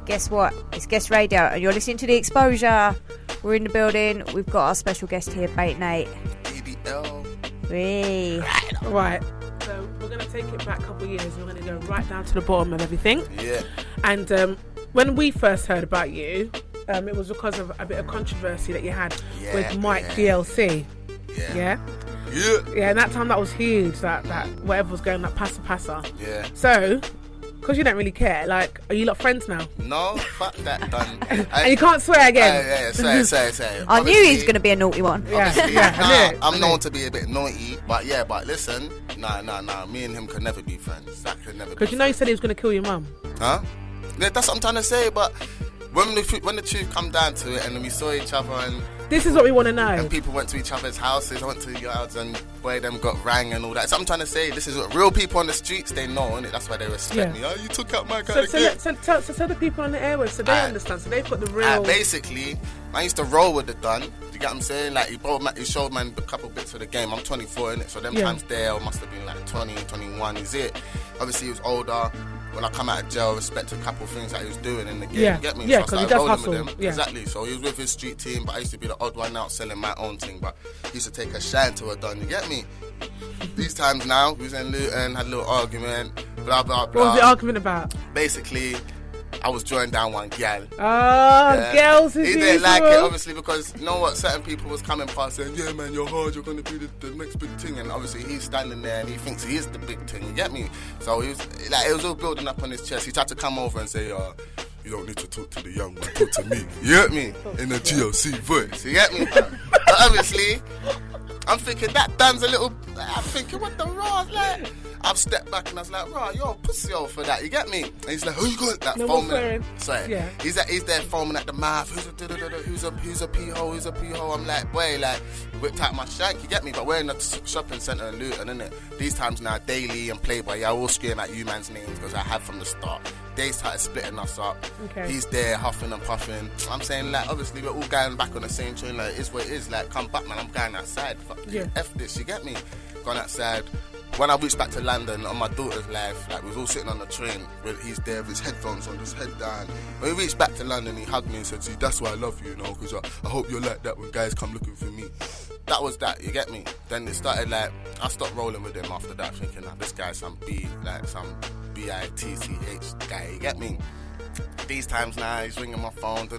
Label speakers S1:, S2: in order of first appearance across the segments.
S1: guess what? It's Guest Radio, and you're listening to the Xposure. We're in the building. We've got our special guest here, BATE Nate.
S2: BDL.
S3: Right. So we're going to take it back a couple of years. We're going to go right down to the bottom of everything.
S2: Yeah.
S3: And when we first heard about you, it was because of a bit of controversy that you had with Mike DLC. Yeah. And that time that was huge. That whatever was going, that passa.
S2: Yeah.
S3: So, because you don't really care, like, are you lot friends now?
S2: No, fuck that done.
S3: And you can't swear again.
S2: Yeah, say.
S1: I knew he was going to be a naughty one.
S2: I'm known to be a bit naughty, but listen, nah, me and him could never be friends. That could never be.
S3: Because you know he said he was going to kill your mum.
S2: Huh? Yeah, that's what I'm trying to say, but when the truth come down to it, and then we saw each other, and
S3: this is what we want to know.
S2: And people went to each other's houses, I went to yards, and boy, them got rang and all that. So I'm trying to say, this is what real people on the streets, they know, innit? That's why they respect me. Oh, you took out my guy. So
S3: the people on the airwaves, so they understand. So they've got the real.
S2: Basically, I used to roll with the Dun. Do you get what I'm saying? Like, he showed man a couple bits of the game. I'm 24, innit? So them times there, I must have been like 20, 21. Is it? Obviously, he was older. When I come out of jail, I respect a couple of things that he was doing in the game. You get me?
S3: Yeah,
S2: so
S3: because he does hustle.
S2: With him. Yeah. Exactly. So he was with his street team, but I used to be the odd one out selling my own thing. But he used to take a shine to a Dun. You get me? These times now, we was in Luton, had a little argument, blah, blah, blah.
S3: What was the argument about?
S2: Basically, I was drawing down one gal.
S3: Girls is
S2: he didn't like it, obviously, because you know what? Certain people was coming past saying, yeah, man, you're hard, you're going to be the next big thing. And obviously, he's standing there and he thinks he is the big thing. You get me? So he was like, it was all building up on his chest. He tried to come over and say, you don't need to talk to the young one, talk to me. You get me? In a GLC voice. You get me? But obviously, I'm thinking that Dan's a little. I'm thinking, what the raw? Like, I've stepped back and I was like, raw, you're a pussy old for that. You get me? And he's like, who you got that foaming? Sorry. Yeah. He's there foaming at the mouth. Who's a pee-hole? Who's a pee-hole? I'm like, boy, like, whipped out my shank. You get me? But we're in the shopping centre in Luton, innit? These times now, Daily and Playboy, I will scream at you man's names because I have from the start. They started splitting us up. Okay. He's there huffing and puffing. I'm saying, like, obviously we're all going back on the same train. Like, it is what it is. Like, come back, man. I'm going outside. Fuck F this. You get me? Gone outside. When I reached back to London on my daughter's life, like, we was all sitting on the train. He's there with his headphones on, his head down. When we reached back to London, he hugged me and said, see, that's why I love you, you know, because I hope you're like that when guys come looking for me. That was that, you get me? Then it started, like, I stopped rolling with him after that, thinking, nah, this guy's some BITCH guy, you get me? These times now, he's ringing my phone, So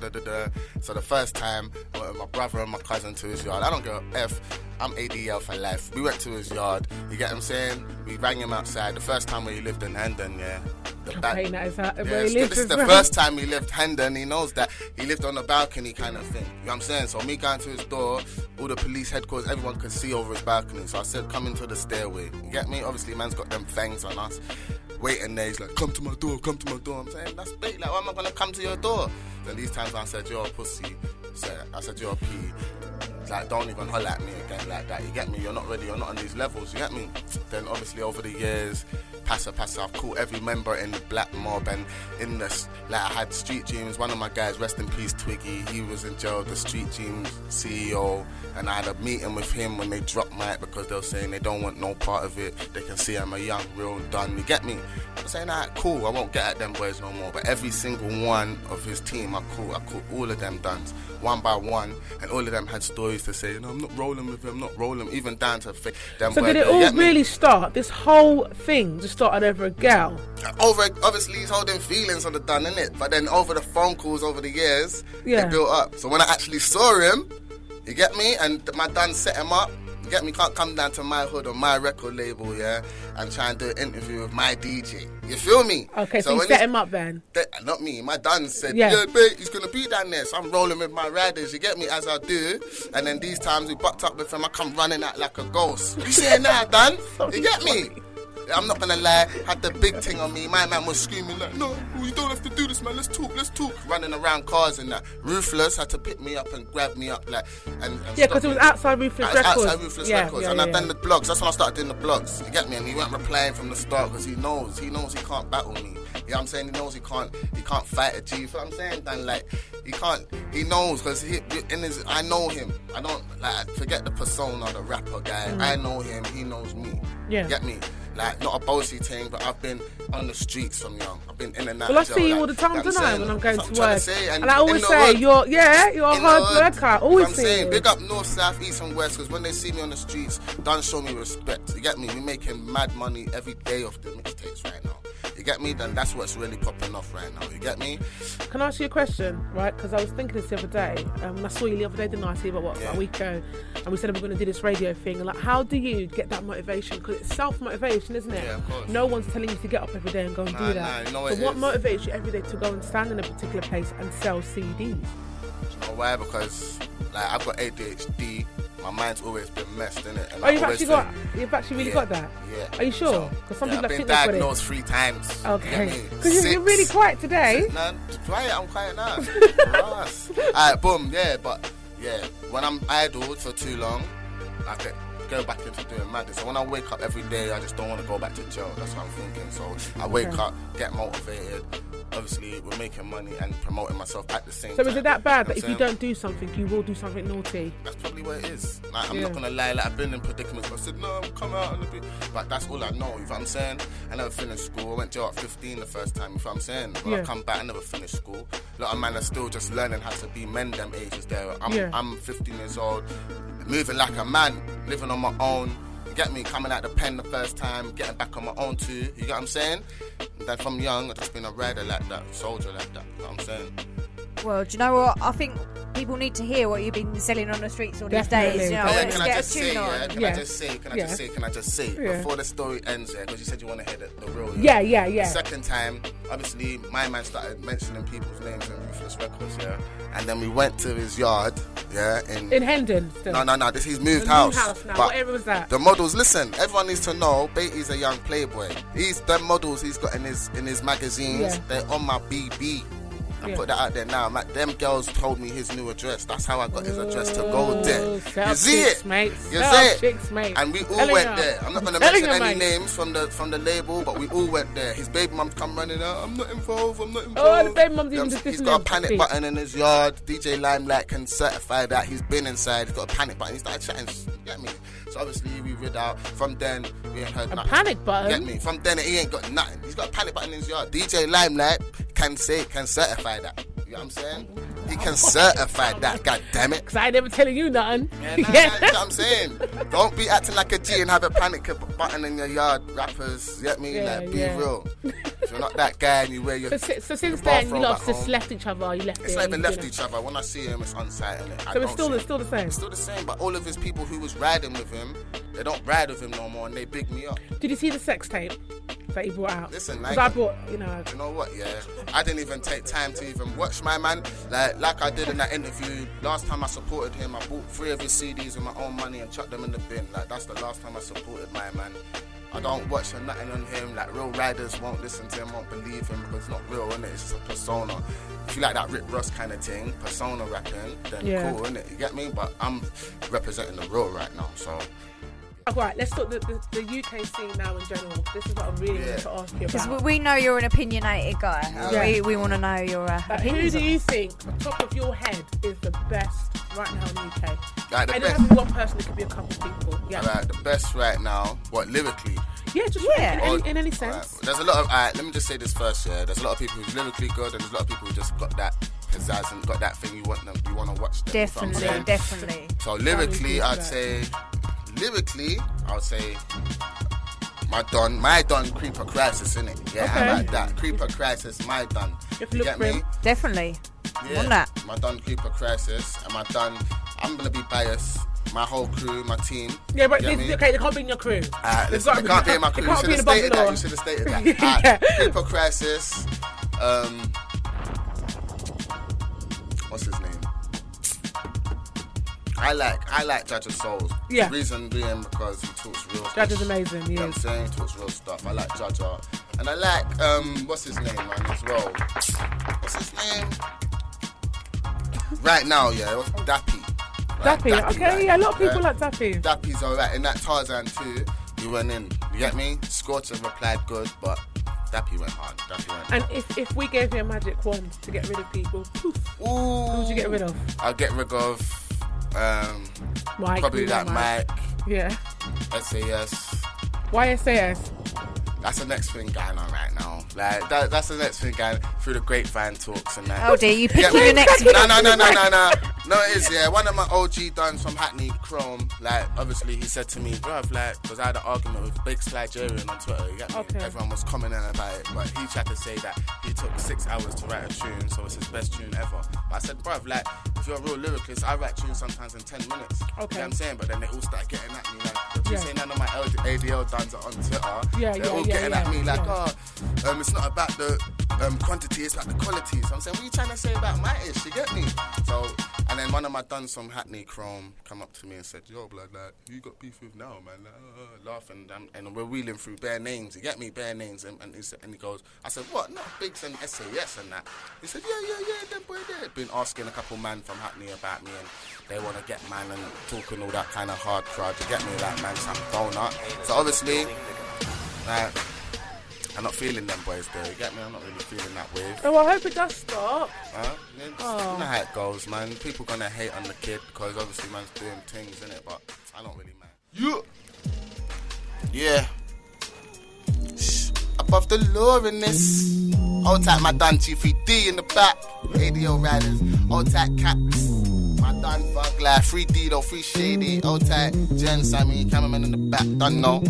S2: the first time, I went with my brother and my cousin to his yard. I don't give a F. I'm ADL for life. We went to his yard. You get what I'm saying? We rang him outside. The first time when he lived in Hendon, This is the first time he left Hendon. He knows that he lived on the balcony kind of thing. You know what I'm saying? So me going to his door, all the police headquarters, everyone could see over his balcony. So I said, come into the stairway. You get me? Obviously, man's got them fangs on us. Waiting there, he's like, come to my door. I'm saying, that's bait. Like, why am I going to come to your door? Then these times I said, you're a pussy. I said, you're a pea. Like, don't even holler at me again like that. You get me? You're not ready. You're not on these levels. You get me? Then obviously over the years, Passa, I've caught every member in the black mob, and in this, like, I had Street Dreams. One of my guys, rest in peace, Twiggy. He was in jail, the Street Dreams CEO, and I had a meeting with him when they dropped Mike because they were saying they don't want no part of it. They can see I'm a young, real Dun. You get me? I'm saying, alright, cool. I won't get at them boys no more. But every single one of his team, I caught all of them Duns, one by one, and all of them had stories to say, I'm not rolling with him, even down to them.
S3: So did it all really start? This whole thing just started over a gal?
S2: Obviously, he's holding feelings on the Dun, innit? But then over the phone calls over the years, they built up. So when I actually saw him, you get me, and my Dun set him up, you get me, can't come down to my hood or my record label, and try and do an interview with my DJ. You feel me?
S3: Okay, so you set him up then?
S2: Not me, my Dun said, yeah, babe, he's going to be down there. So I'm rolling with my riders, you get me, as I do. And then these times we bucked up with him, I come running out like a ghost. You saying that, Dun? You get me? I'm not gonna lie, had the big thing on me. My man was screaming like, no, you don't have to do this, man, let's talk. Running around cars and that. Ruthless had to pick me up and grab me up, like, and
S3: because it was outside Ruthless Records.
S2: Outside Ruthless Records. And I've done the blogs. That's when I started doing the blogs. You get me? And he weren't replying from the start because he knows he can't battle me. You know what I'm saying? He knows he can't fight a G. You know what I'm saying? Dan, like, he knows because I know him. I don't, like, forget the persona, the rapper guy. I know him, he knows me.
S3: Yeah.
S2: Get me? Like, not a bossy thing, but I've been on the streets from young. I've been in and out.
S3: Well, I
S2: of jail,
S3: see you
S2: like,
S3: all the time, don't I, when I'm going to work.
S2: And
S3: I always
S2: in the
S3: say,
S2: hood,
S3: you're a hard worker. I always
S2: I'm
S3: say
S2: saying, big up north, south, east and west, because when they see me on the streets, don't show me respect. You get me? We making mad money every day off the mixtapes right now. You get me? Then that's what's really popping off right now. You get me?
S3: Can I ask you a question, right? Because I was thinking this the other day. I saw you the other day, didn't I? See about a week ago, and we said we were going to do this radio thing. And like, how do you get that motivation? Because it's self-motivation, isn't it?
S2: Yeah, of course.
S3: No one's telling you to get up every day and go and do that.
S2: Nah, you know
S3: so what motivates you every day to go and stand in a particular place and sell CDs?
S2: You know why? Because like I've got ADHD. My mind's always been messed, innit? And
S3: You've actually really got that?
S2: Yeah.
S3: Are you sure? Because some people
S2: I've
S3: think
S2: been diagnosed 3 times.
S3: Okay. Because you're really quiet today.
S2: Quiet, I'm quiet now. Alright, boom, yeah, but yeah, when I'm idle for too long, I get go back into doing madness. So when I wake up every day, I just don't want to go back to jail. That's what I'm thinking. So I wake up, get motivated. Obviously, we're making money and promoting myself at the same time.
S3: So is it that bad that if you don't do something, you will do something naughty?
S2: That's probably what it is. Like, I'm not going to lie, like, I've been in predicaments. I said, no, I'm coming out on the beat. But that's all I know, you know what I'm saying? I never finished school. I went to jail at 15 the first time, you know what I'm saying? When I come back, I never finished school. A lot of men are still just learning how to be men them ages there. I'm 15 years old, moving like a man, living on my own. You get me? Coming out the pen the first time, getting back on my own too. You get what I'm saying? And then from young, I've just been a rider like that, soldier like that. You know what I'm saying?
S1: Well, do you know what? I think people need to hear what you've been selling on the streets all these days. You know,
S2: Can I just say? Can I just say?
S3: Yeah.
S2: Before the story ends, because you said you want to hear the real.
S3: Yeah.
S2: The second time, obviously, my man started mentioning people's names in Ruthless Records, and then we went to his yard, in
S3: Hendon. Still.
S2: No. This he's moved
S3: New
S2: house.
S3: Now.
S2: But
S3: whatever was that?
S2: the models, listen. Everyone needs to know. BATE's a young playboy. Them models he's got in his magazines.
S3: Yeah.
S2: They're on my BB. I put that out there now. Them girls told me his new address. That's how I got his address to go there. You see it?
S3: Mate.
S2: You see
S3: Chicks, mate.
S2: And we all went there. I'm not going to mention any names from the label, but we all went there. His baby mum's come running out. I'm not involved.
S3: Oh, the baby mum's even just
S2: He's got a panic button in his yard. DJ Limelight can certify that. He's been inside. He's got a panic button. He started chatting. Get me? So obviously we read out. From then, we ain't heard nothing.
S3: Panic button?
S2: Get me? From then, he ain't got nothing. He's got a panic button in his yard. DJ Limelight can certify that. You know what I'm saying? He can certify that, god damn it.
S3: Because I ain't never telling you nothing.
S2: You know what I'm saying? Don't be acting like a G and have a panic button in your yard, rappers. You get me? Be real. If you're not that guy and you wear your
S3: So since then, you lot just left each other,
S2: It's not even left each other. When I see him, it's on site.
S3: So it's still the same?
S2: It's still the same, but all of his people who was riding with him, they don't ride with him no more and they big me up.
S3: Did you see the sex tape that he brought out?
S2: Listen,
S3: I brought,
S2: you know what, I didn't even take time to even watch my man. Like I did in that interview, last time I supported him, I bought 3 of his CDs with my own money and chucked them in the bin. Like, that's the last time I supported my man. I don't watch nothing on him. Like, real riders won't listen to him, won't believe him because it's not real, innit? It's just a persona. If you like that Rick Ross kind of thing, persona rapping, then cool, innit? You get me? But I'm representing the real right now, so...
S3: Right, let's talk the UK scene now in general. This is what I really want to ask you about.
S1: Because we know you're an opinionated guy. Yeah. We want to know your opinions.
S3: Who do you think, on top of your head, is the best right now in the UK?
S2: Like
S3: it doesn't have to be one person, it could be a couple of people. Yeah.
S2: Like, the best right now, what, lyrically?
S3: Yeah, just in any sense.
S2: Right. There's a lot of, let me just say this first, There's a lot of people who's lyrically good and there's a lot of people who just got that pizzazz and got that thing you want to watch them.
S1: Definitely.
S2: So lyrically, I'd say my Don, Creeper Crisis, innit? Yeah,
S3: okay.
S2: I like that. Creeper Crisis, my Don. You get me?
S1: Definitely.
S2: Yeah.
S1: On that.
S2: My Don Creeper Crisis and my Don, I'm gonna be biased. My whole crew, my team.
S3: Yeah, but they can't be in your crew.
S2: Listen, they can't be in my crew. You should have stated that. Creeper Crisis. What's his name? I like Judge of Souls.
S3: Yeah.
S2: The reason being because he talks real stuff.
S3: Judge is amazing,
S2: You know what I'm saying? He talks real stuff. I like Judger. And I like, what's his name, man, as well? What's his name? Right now, Dappy.
S3: Dappy, okay, a lot of people like Dappy.
S2: Dappy's alright. In that Tarzan too, he went in. You get me? Scorcher replied good, but Dappy went hard.
S3: And if we gave you a magic wand to get rid of people, poof, who would you get rid of?
S2: I'll get rid of
S3: Mike,
S2: probably that Mike.
S3: Yeah.
S2: SAS.
S3: Why SAS?
S2: That's the next thing going on right now. Like that's the next thing going through the grapevine talks and that.
S1: Oh dear, you picked your next
S2: No. No, it is, yeah. One of my OG duns from Hackney, Chrome, like, obviously he said to me, bruv, like, because I had an argument with Big Sliderian on Twitter, you get me?
S3: Okay.
S2: Everyone was commenting about it, but he tried to say that he took 6 hours to write a tune, so it's his best tune ever. But I said, bruv, like, if you're a real lyricist, I write tunes sometimes in 10 minutes.
S3: Okay.
S2: You know what I'm saying? But then they all start getting at me, like, you say none of my ADL duns are on Twitter. They're all getting at me, like, it's not about the quantity, it's about the quality. So I'm saying, what are you trying to say about my ish? You get me? So, and then one of my duns from Hackney, Chrome, come up to me and said, yo, blood, like, who you got beef with now, man? Laughing, and we're wheeling through bare names, you get me? Bare names, and he goes, I said, what? Not Biggs and SAS and that. He said, yeah, them boy there. Been asking a couple man from Hackney about me, and they want to get man and talking all that kind of hard crowd, you get me? Like, man, some donut. So obviously, like, I'm not feeling them boys though, you get me? I'm not really feeling that wave.
S3: Oh, I hope it does stop.
S2: You know how it goes, man. People gonna hate on the kid because obviously man's doing things, innit? But I don't really mind. Yeah. Shh. Above the law in this. Hold tight, my done G3D in the back. ADO riders. Hold tight, caps. My done Bug Life. 3D though, 3 Shady. Hold tight, Jen Sammy, cameraman in the back. Done know.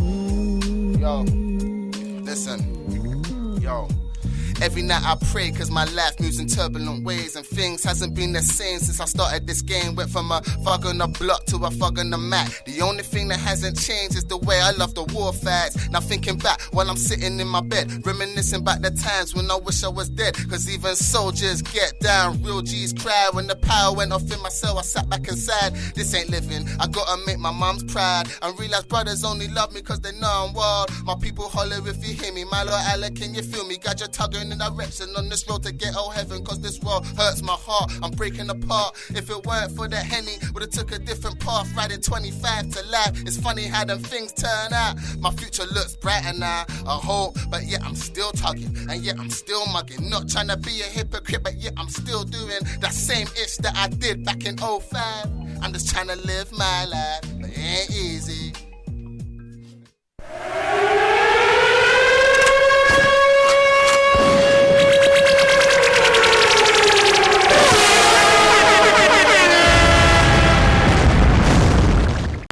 S2: Yo. Listen, yo. Every night I pray cause my life moves in turbulent ways and things hasn't been the same since I started this game. Went from a thug on the block to a thug on the mat. The only thing that hasn't changed is the way I love the war fights. Now thinking back while I'm sitting in my bed, reminiscing back the times when I wish I was dead. Cause even soldiers get down, real G's cry. When the power went off in my cell, I sat back inside. This ain't living, I gotta make my mum's proud and realize brothers only love me cause they know I'm wild. My people holler if you hear me, my Lord Allah, can you feel me? Got your tugging in direction on this road to get heaven, cause this world hurts my heart. I'm breaking apart. If it weren't for the Henny, would've took a different path, riding 25 to life. It's funny how them things turn out. My future looks brighter now, I hope, but yet I'm still tugging, and yet I'm still mugging. Not trying to be a hypocrite, but yet I'm still doing that same itch that I did back in 05. I'm just trying to live my life, but it ain't easy.